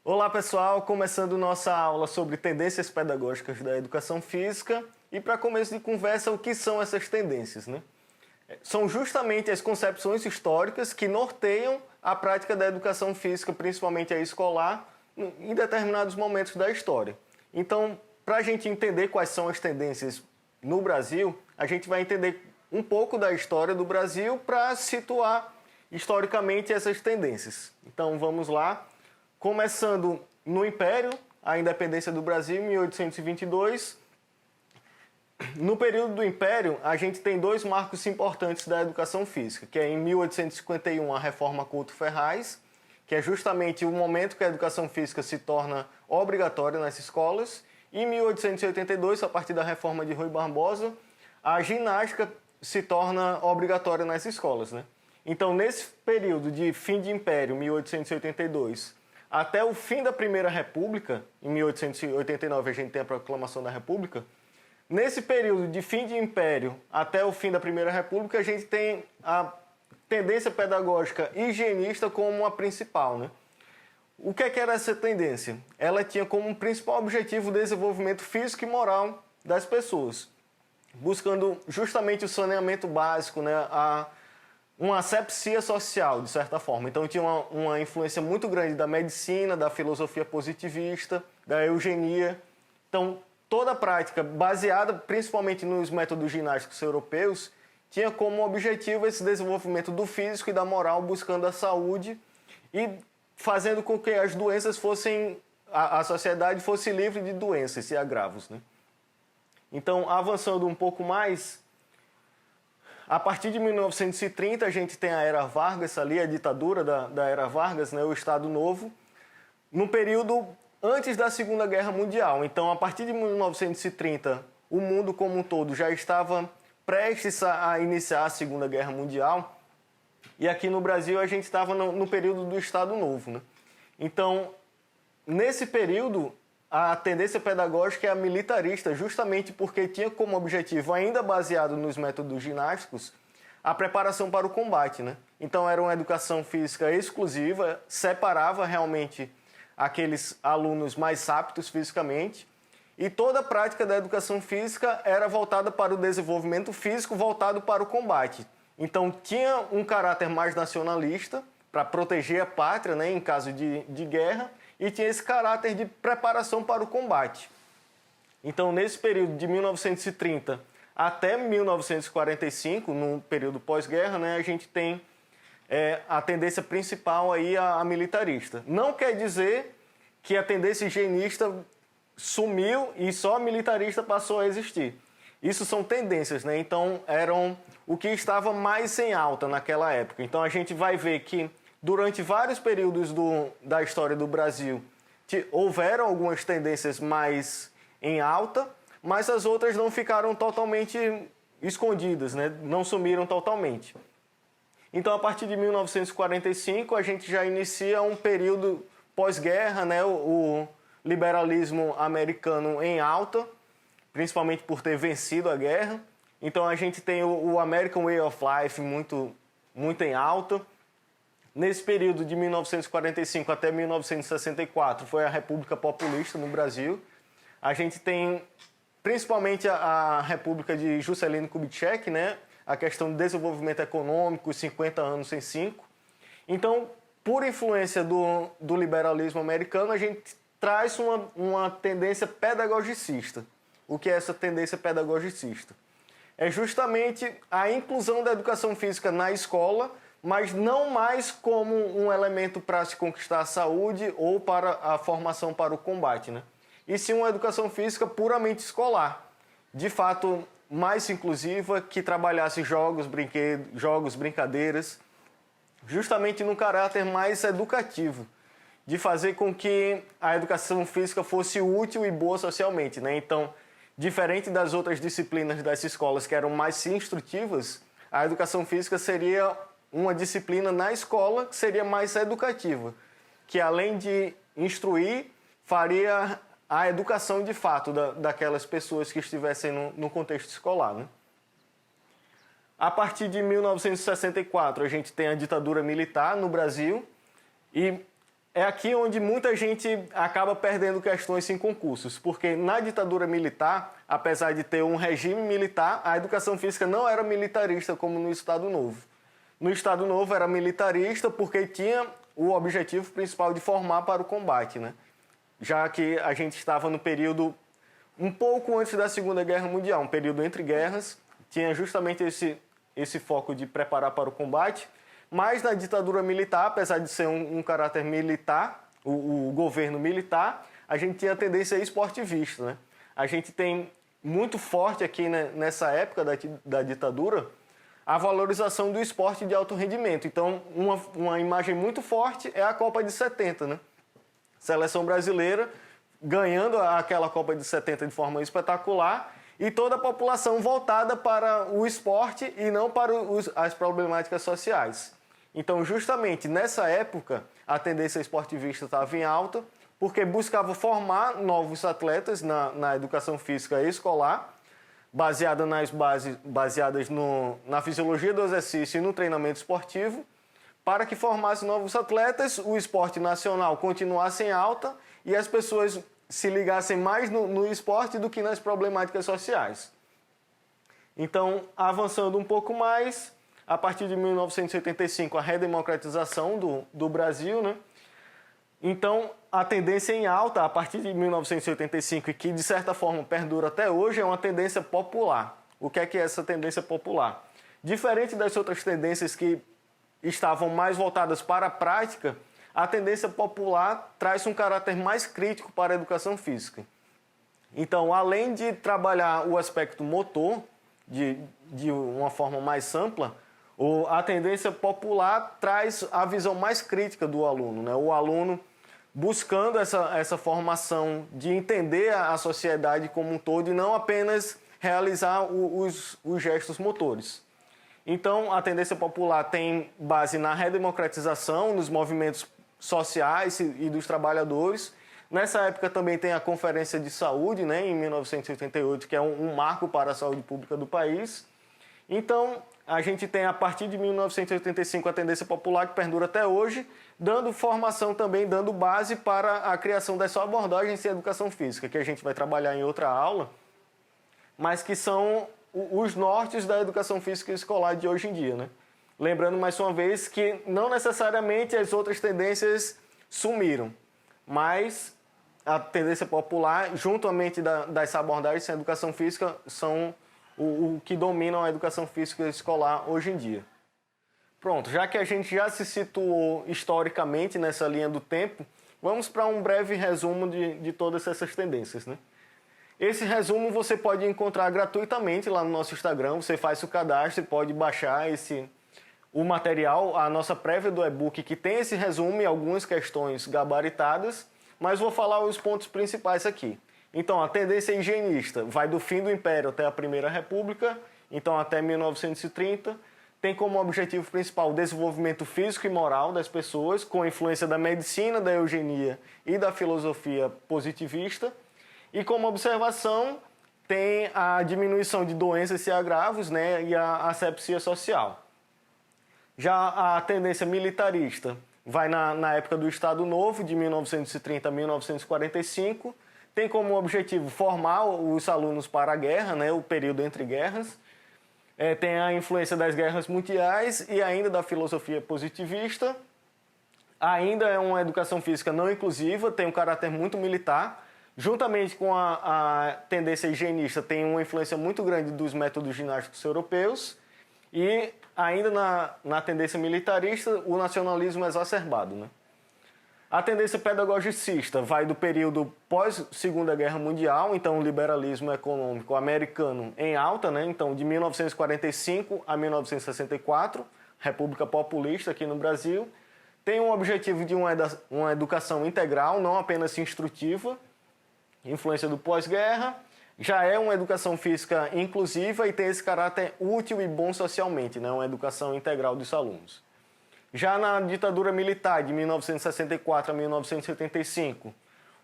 Olá pessoal, começando nossa aula sobre tendências pedagógicas da educação física e para começo de conversa, o que são essas tendências, né? São justamente as concepções históricas que norteiam a prática da educação física, principalmente a escolar, em determinados momentos da história. Então, para a gente entender quais são as tendências no Brasil, a gente vai entender um pouco da história do Brasil para situar historicamente essas tendências. Então, vamos lá. Começando no Império, a independência do Brasil, em 1822. No período do Império, a gente tem dois marcos importantes da educação física, que é em 1851 a Reforma Couto-Ferraz, que é justamente o momento que a educação física se torna obrigatória nas escolas, e em 1882, a partir da reforma de Rui Barbosa, a ginástica se torna obrigatória nas escolas, né? Então, nesse período de fim de Império, 1882, até o fim da Primeira República, em 1889 a gente tem a proclamação da República, nesse período de fim de Império até o fim da Primeira República, a gente tem a tendência pedagógica higienista como a principal, né? O que era essa tendência? Ela tinha como principal objetivo o desenvolvimento físico e moral das pessoas, buscando justamente o saneamento básico, né? Uma asepsia social, de certa forma. Então tinha uma influência muito grande da medicina, da filosofia positivista, da eugenia. Então toda a prática, baseada principalmente nos métodos ginásticos europeus, tinha como objetivo esse desenvolvimento do físico e da moral, buscando a saúde e fazendo com que as doenças fossem, a sociedade fosse livre de doenças e agravos, né? Então, avançando um pouco mais, a partir de 1930 a gente tem a Era Vargas ali, a ditadura da Era Vargas, né, o Estado Novo, no período antes da Segunda Guerra Mundial. Então, a partir de 1930, o mundo como um todo já estava prestes a iniciar a Segunda Guerra Mundial, e aqui no Brasil a gente estava no período do Estado Novo, né? Então, nesse período, a tendência pedagógica é a militarista, justamente porque tinha como objetivo, ainda baseado nos métodos ginásticos, a preparação para o combate, né? Então era uma educação física exclusiva, separava realmente aqueles alunos mais aptos fisicamente, e toda a prática da educação física era voltada para o desenvolvimento físico, voltado para o combate. Então tinha um caráter mais nacionalista, para proteger a pátria, né, em caso de guerra, e tinha esse caráter de preparação para o combate. Então, nesse período de 1930 até 1945, no período pós-guerra, né, a gente tem a tendência principal aí a militarista. Não quer dizer que a tendência higienista sumiu e só a militarista passou a existir. Isso são tendências, né? Então, eram o que estava mais em alta naquela época. Então, a gente vai ver que durante vários períodos da história do Brasil, houveram algumas tendências mais em alta, mas as outras não ficaram totalmente escondidas, né? Não sumiram totalmente. Então, a partir de 1945, a gente já inicia um período pós-guerra, né? O liberalismo americano em alta, principalmente por ter vencido a guerra. Então, a gente tem o American Way of Life muito em alta. Nesse período de 1945 até 1964 foi a República Populista no Brasil. A gente tem principalmente a República de Juscelino Kubitschek, né? A questão do desenvolvimento econômico, os 50 anos em 5. Então, por influência do liberalismo americano, a gente traz uma tendência pedagogicista. O que é essa tendência pedagogicista? É justamente a inclusão da educação física na escola, mas não mais como um elemento para se conquistar a saúde ou para a formação para o combate, né? E sim uma educação física puramente escolar, de fato mais inclusiva, que trabalhasse jogos, brincadeiras, justamente num caráter mais educativo, de fazer com que a educação física fosse útil e boa socialmente, né? Então, diferente das outras disciplinas das escolas que eram mais instrutivas, a educação física seria uma disciplina na escola que seria mais educativa, que além de instruir, faria a educação de fato daquelas pessoas que estivessem no contexto escolar, né? A partir de 1964, a gente tem a ditadura militar no Brasil e é aqui onde muita gente acaba perdendo questões em concursos, porque na ditadura militar, apesar de ter um regime militar, a educação física não era militarista como no Estado Novo. No Estado Novo era militarista porque tinha o objetivo principal de formar para o combate, né? Já que a gente estava no período um pouco antes da Segunda Guerra Mundial, um período entre guerras, tinha justamente esse foco de preparar para o combate. Mas na ditadura militar, apesar de ser um caráter militar, o governo militar, a gente tinha a tendência esportivista, né? A gente tem muito forte aqui, né, nessa época da ditadura a valorização do esporte de alto rendimento. Então, uma imagem muito forte é a Copa de 70, né? Seleção brasileira ganhando aquela Copa de 70 de forma espetacular e toda a população voltada para o esporte e não para as problemáticas sociais. Então, justamente nessa época, a tendência esportivista estava em alta, porque buscava formar novos atletas na educação física escolar, baseadas na fisiologia do exercício e no treinamento esportivo, para que formasse novos atletas, o esporte nacional continuasse em alta e as pessoas se ligassem mais no esporte do que nas problemáticas sociais. Então, avançando um pouco mais, a partir de 1985, a redemocratização do Brasil, né? Então, a tendência em alta, a partir de 1985, e que de certa forma perdura até hoje, é uma tendência popular. O que é essa tendência popular? Diferente das outras tendências que estavam mais voltadas para a prática, a tendência popular traz um caráter mais crítico para a educação física. Então, além de trabalhar o aspecto motor de uma forma mais ampla, a tendência popular traz a visão mais crítica do aluno, né? O aluno buscando essa formação de entender a sociedade como um todo e não apenas realizar os gestos motores. Então, a tendência popular tem base na redemocratização, nos movimentos sociais e dos trabalhadores. Nessa época também tem a Conferência de Saúde, né, em 1988, que é um marco para a saúde pública do país. Então, a gente tem, a partir de 1985, a tendência popular que perdura até hoje, dando formação também, dando base para a criação dessa abordagem em educação física, que a gente vai trabalhar em outra aula, mas que são os nortes da educação física escolar de hoje em dia, né? Lembrando mais uma vez que não necessariamente as outras tendências sumiram, mas a tendência popular, juntamente dessa abordagem em educação física, são o que dominam a educação física escolar hoje em dia. Pronto, já que a gente já se situou historicamente nessa linha do tempo, vamos para um breve resumo de todas essas tendências, né? Esse resumo você pode encontrar gratuitamente lá no nosso Instagram, você faz o cadastro e pode baixar o material, a nossa prévia do e-book que tem esse resumo e algumas questões gabaritadas, mas vou falar os pontos principais aqui. Então, a tendência higienista vai do fim do Império até a Primeira República, então até 1930, tem como objetivo principal o desenvolvimento físico e moral das pessoas, com a influência da medicina, da eugenia e da filosofia positivista, e como observação tem a diminuição de doenças e agravos, né, e a asepsia social. Já a tendência militarista vai na época do Estado Novo, de 1930 a 1945, tem como objetivo formar os alunos para a guerra, né, o período entre guerras. Tem a influência das guerras mundiais e ainda da filosofia positivista. Ainda é uma educação física não inclusiva, tem um caráter muito militar. Juntamente com a tendência higienista, tem uma influência muito grande dos métodos ginásticos europeus. E ainda na tendência militarista, o nacionalismo exacerbado, né? A tendência pedagogicista vai do período pós-Segunda Guerra Mundial, então o liberalismo econômico americano em alta, né? Então de 1945 a 1964, República Populista aqui no Brasil, tem um objetivo de uma educação integral, não apenas instrutiva, influência do pós-guerra, já é uma educação física inclusiva e tem esse caráter útil e bom socialmente, né? Uma educação integral dos alunos. Já na ditadura militar, de 1964 a 1975,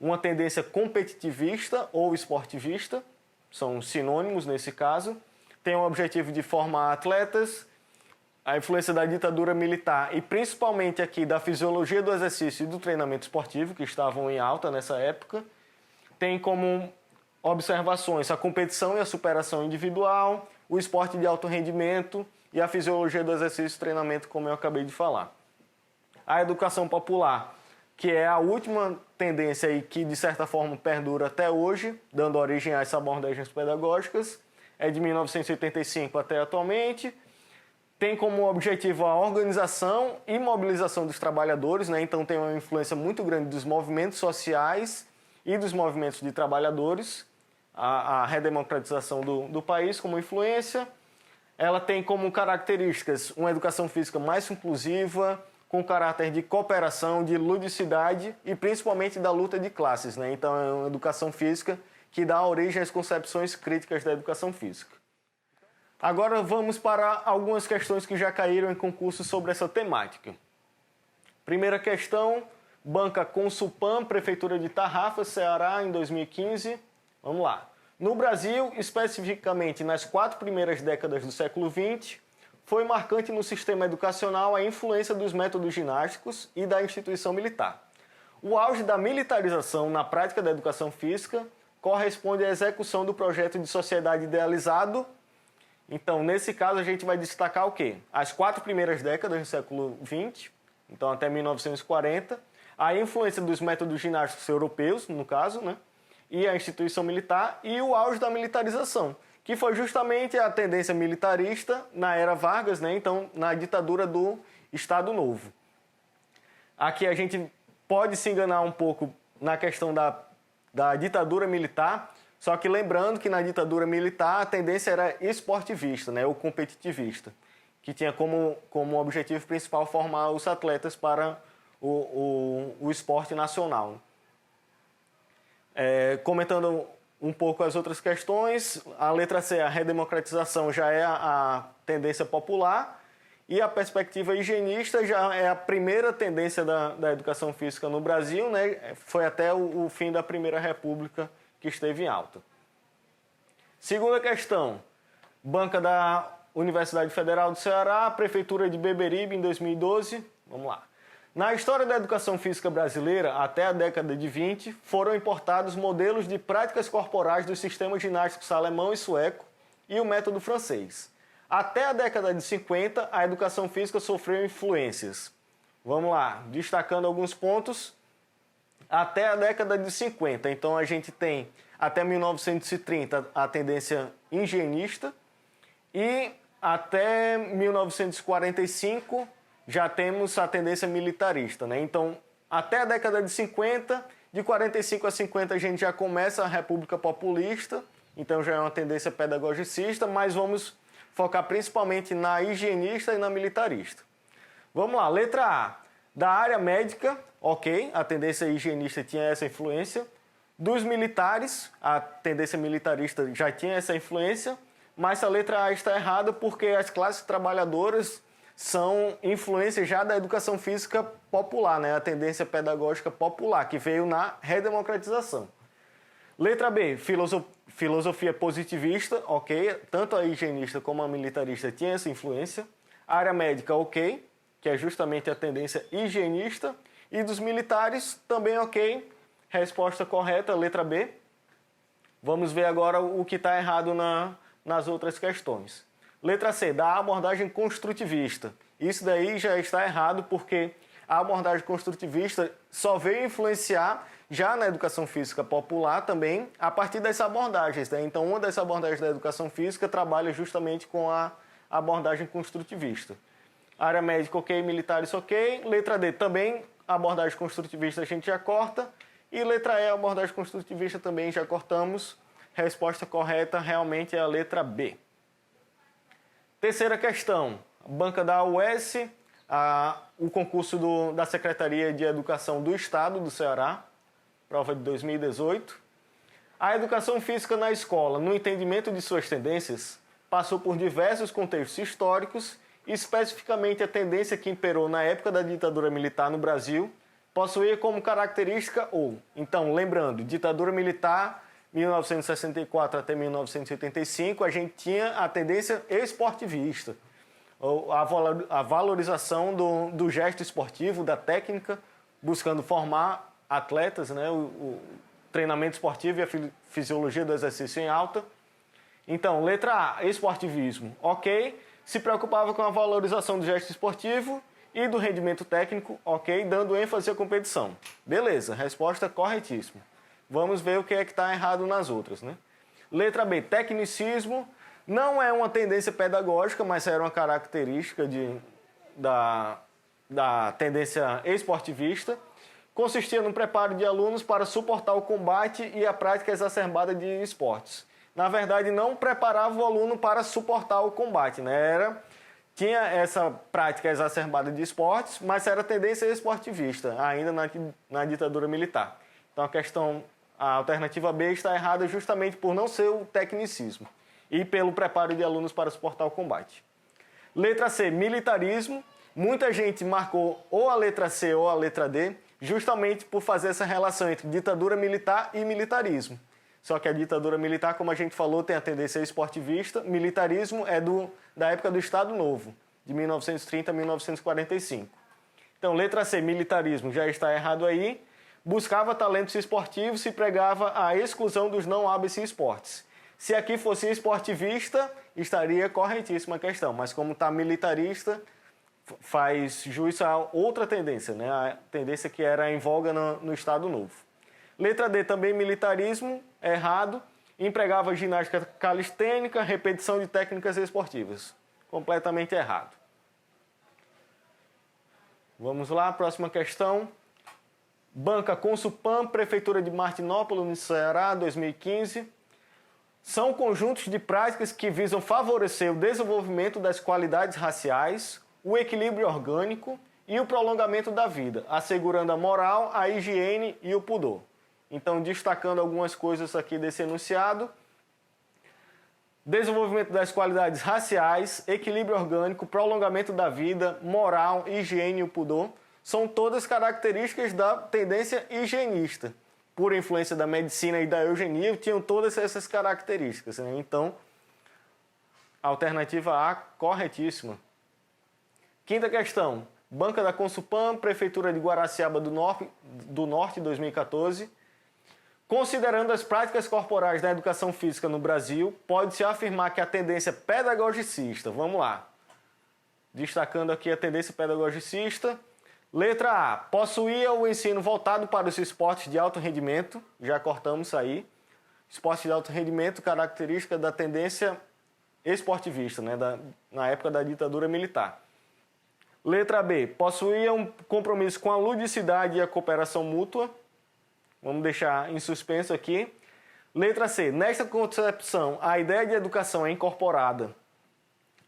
uma tendência competitivista ou esportivista, são sinônimos nesse caso, tem o objetivo de formar atletas a influência da ditadura militar e principalmente aqui da fisiologia do exercício e do treinamento esportivo, que estavam em alta nessa época, tem como observações a competição e a superação individual, o esporte de alto rendimento e a fisiologia do exercício e treinamento, como eu acabei de falar. A educação popular, que é a última tendência aí que, de certa forma, perdura até hoje, dando origem a essas abordagens pedagógicas, é de 1985 até atualmente. Tem como objetivo a organização e mobilização dos trabalhadores, né? Então tem uma influência muito grande dos movimentos sociais e dos movimentos de trabalhadores, a redemocratização do país como influência. Ela tem como características uma educação física mais inclusiva, com caráter de cooperação, de ludicidade e principalmente da luta de classes, né? Então é uma educação física que dá origem às concepções críticas da educação física. Agora vamos para algumas questões que já caíram em concursos sobre essa temática. Primeira questão, banca Consulpan, Prefeitura de Tarrafa, Ceará, em 2015. Vamos lá. No Brasil, especificamente nas 4 primeiras décadas do século XX, foi marcante no sistema educacional a influência dos métodos ginásticos e da instituição militar. O auge da militarização na prática da educação física corresponde à execução do projeto de sociedade idealizado. Então, nesse caso, a gente vai destacar o quê? As 4 primeiras décadas do século XX, então até 1940, a influência dos métodos ginásticos europeus, no caso, né? E a instituição militar e o auge da militarização, que foi justamente a tendência militarista na era Vargas, né? Então, na ditadura do Estado Novo. Aqui a gente pode se enganar um pouco na questão da ditadura militar, só que lembrando que na ditadura militar a tendência era esportivista, né? Ou competitivista, que tinha como objetivo principal formar os atletas para o esporte nacional. Comentando um pouco as outras questões, a letra C, a redemocratização, já é a tendência popular e a perspectiva higienista já é a primeira tendência da educação física no Brasil, né? Foi até o fim da Primeira República que esteve em alta. Segunda questão, banca da Universidade Federal do Ceará, Prefeitura de Beberibe, em 2012. Vamos lá. Na história da educação física brasileira, até a década de 20, foram importados modelos de práticas corporais dos sistemas ginásticos alemão e sueco e o método francês. Até a década de 50, a educação física sofreu influências. Vamos lá, destacando alguns pontos. Até a década de 50, então a gente tem até 1930 a tendência higienista e até 1945 já temos a tendência militarista, né? Então, até a década de 50, de 45 a 50 a gente já começa a República Populista, então já é uma tendência pedagogicista, mas vamos focar principalmente na higienista e na militarista. Vamos lá, letra A. Da área médica, ok, a tendência higienista tinha essa influência. Dos militares, a tendência militarista já tinha essa influência, mas a letra A está errada porque as classes trabalhadoras são influências já da educação física popular, né? A tendência pedagógica popular, que veio na redemocratização. Letra B, filosofia positivista, ok. Tanto a higienista como a militarista tinha essa influência. Área médica, ok, que é justamente a tendência higienista. E dos militares, também ok. Resposta correta, letra B. Vamos ver agora o que está errado nas outras questões. Letra C, da abordagem construtivista. Isso daí já está errado porque a abordagem construtivista só veio influenciar já na educação física popular também a partir dessas abordagens, né? Então, uma das abordagens da educação física trabalha justamente com a abordagem construtivista. Área médica, ok. Militares, ok. Letra D, também a abordagem construtivista a gente já corta. E letra E, a abordagem construtivista também já cortamos. Resposta correta realmente é a letra B. Terceira questão, banca da UES, o concurso da Secretaria de Educação do Estado do Ceará, prova de 2018. A educação física na escola, no entendimento de suas tendências, passou por diversos contextos históricos, especificamente a tendência que imperou na época da ditadura militar no Brasil, possuía como característica então, lembrando, ditadura militar, 1964 até 1985, a gente tinha a tendência esportivista. A valorização do gesto esportivo, da técnica, buscando formar atletas, né? O treinamento esportivo e a fisiologia do exercício em alta. Então, letra A, esportivismo, ok. Se preocupava com a valorização do gesto esportivo e do rendimento técnico, ok, dando ênfase à competição. Beleza, resposta corretíssima. Vamos ver o que é que está errado nas outras, né? Letra B, tecnicismo, não é uma tendência pedagógica, mas era uma característica da tendência esportivista. Consistia no preparo de alunos para suportar o combate e a prática exacerbada de esportes. Na verdade, não preparava o aluno para suportar o combate, né? Tinha essa prática exacerbada de esportes, mas era tendência esportivista, ainda na ditadura militar. Então a alternativa B está errada justamente por não ser o tecnicismo e pelo preparo de alunos para suportar o combate. Letra C, militarismo. Muita gente marcou ou a letra C ou a letra D, justamente por fazer essa relação entre ditadura militar e militarismo. Só que a ditadura militar, como a gente falou, tem a tendência esportivista. Militarismo é da época do Estado Novo, de 1930 a 1945. Então, letra C, militarismo, já está errado aí. Buscava talentos esportivos e pregava a exclusão dos não hábeis esportes. Se aqui fosse esportivista, estaria corretíssima a questão. Mas como está militarista, faz jus a outra tendência, né? A tendência que era em voga no Estado Novo. Letra D, também militarismo, errado. Empregava ginástica calistênica, repetição de técnicas esportivas. Completamente errado. Vamos lá, próxima questão. Banca Consulpan, Prefeitura de Martinópole, no Ceará, 2015. São conjuntos de práticas que visam favorecer o desenvolvimento das qualidades raciais, o equilíbrio orgânico e o prolongamento da vida, assegurando a moral, a higiene e o pudor. Então, destacando algumas coisas aqui desse enunciado. Desenvolvimento das qualidades raciais, equilíbrio orgânico, prolongamento da vida, moral, higiene e o pudor são todas características da tendência higienista. Por influência da medicina e da eugenia, tinham todas essas características, né? Então, alternativa A, corretíssima. Quinta questão. Banca da Consulpan, Prefeitura de Guaraciaba do Norte, 2014. Considerando as práticas corporais da educação física no Brasil, pode-se afirmar que a tendência pedagogicista, vamos lá, destacando aqui a tendência pedagogicista. Letra A, possuía o ensino voltado para os esportes de alto rendimento, já cortamos isso aí. Esportes de alto rendimento, característica da tendência esportivista, né, na época da ditadura militar. Letra B, possuía um compromisso com a ludicidade e a cooperação mútua. Vamos deixar em suspenso aqui. Letra C, nesta concepção, a ideia de educação é incorporada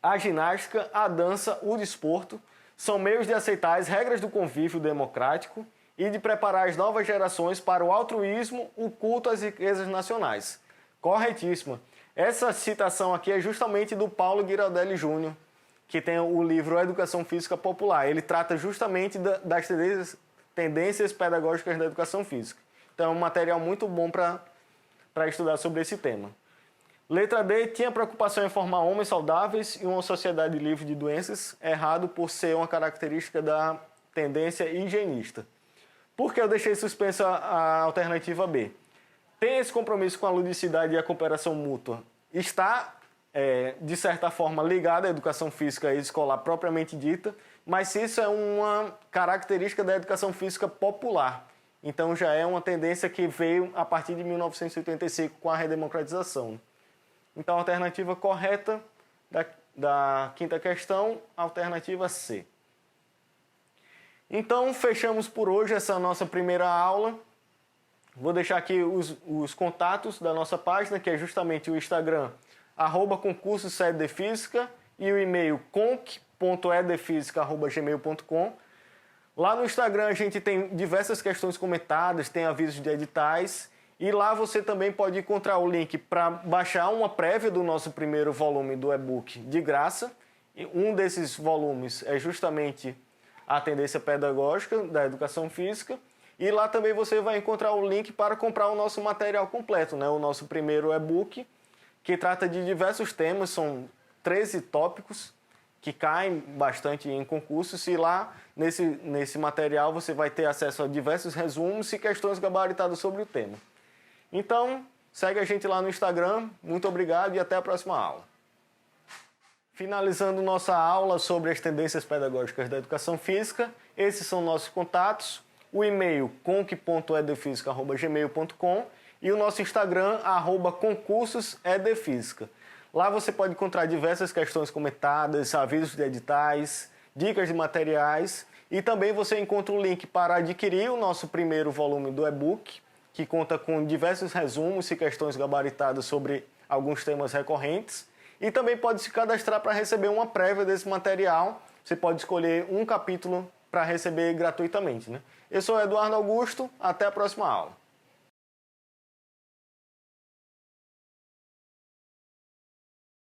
à ginástica, à dança, o desporto, são meios de aceitar as regras do convívio democrático e de preparar as novas gerações para o altruísmo, o culto às riquezas nacionais. Corretíssima. Essa citação aqui é justamente do Paulo Giraldelli Júnior, que tem o livro Educação Física Popular. Ele trata justamente das tendências pedagógicas da educação física. Então é um material muito bom para estudar sobre esse tema. Letra D, tinha preocupação em formar homens saudáveis e uma sociedade livre de doenças, errado por ser uma característica da tendência higienista. Por que eu deixei suspensa a alternativa B? Tem esse compromisso com a ludicidade e a cooperação mútua. Está, de certa forma, ligado à educação física e escolar propriamente dita, mas isso é uma característica da educação física popular. Então já é uma tendência que veio a partir de 1985 com a redemocratização. Então, a alternativa correta da quinta questão, alternativa C. Então, fechamos por hoje essa nossa primeira aula. Vou deixar aqui os contatos da nossa página, que é justamente o Instagram, @concurso-sede-de-física e o e-mail conc.edefisica@gmail.com. Lá no Instagram a gente tem diversas questões comentadas, tem avisos de editais. E lá você também pode encontrar o link para baixar uma prévia do nosso primeiro volume do e-book de graça. E um desses volumes é justamente a tendência pedagógica da educação física. E lá também você vai encontrar o link para comprar o nosso material completo, né? O nosso primeiro e-book, que trata de diversos temas, são 13 tópicos que caem bastante em concursos, e lá nesse material você vai ter acesso a diversos resumos e questões gabaritadas sobre o tema. Então, segue a gente lá no Instagram. Muito obrigado e até a próxima aula. Finalizando nossa aula sobre as tendências pedagógicas da educação física, esses são nossos contatos: o e-mail conc.edfisica@gmail.com e o nosso Instagram @concursosedfisica. Lá você pode encontrar diversas questões comentadas, avisos de editais, dicas de materiais, e também você encontra o link para adquirir o nosso primeiro volume do e-book, que conta com diversos resumos e questões gabaritadas sobre alguns temas recorrentes. E também pode se cadastrar para receber uma prévia desse material. Você pode escolher um capítulo para receber gratuitamente, né? Eu sou Eduardo Augusto, até a próxima aula.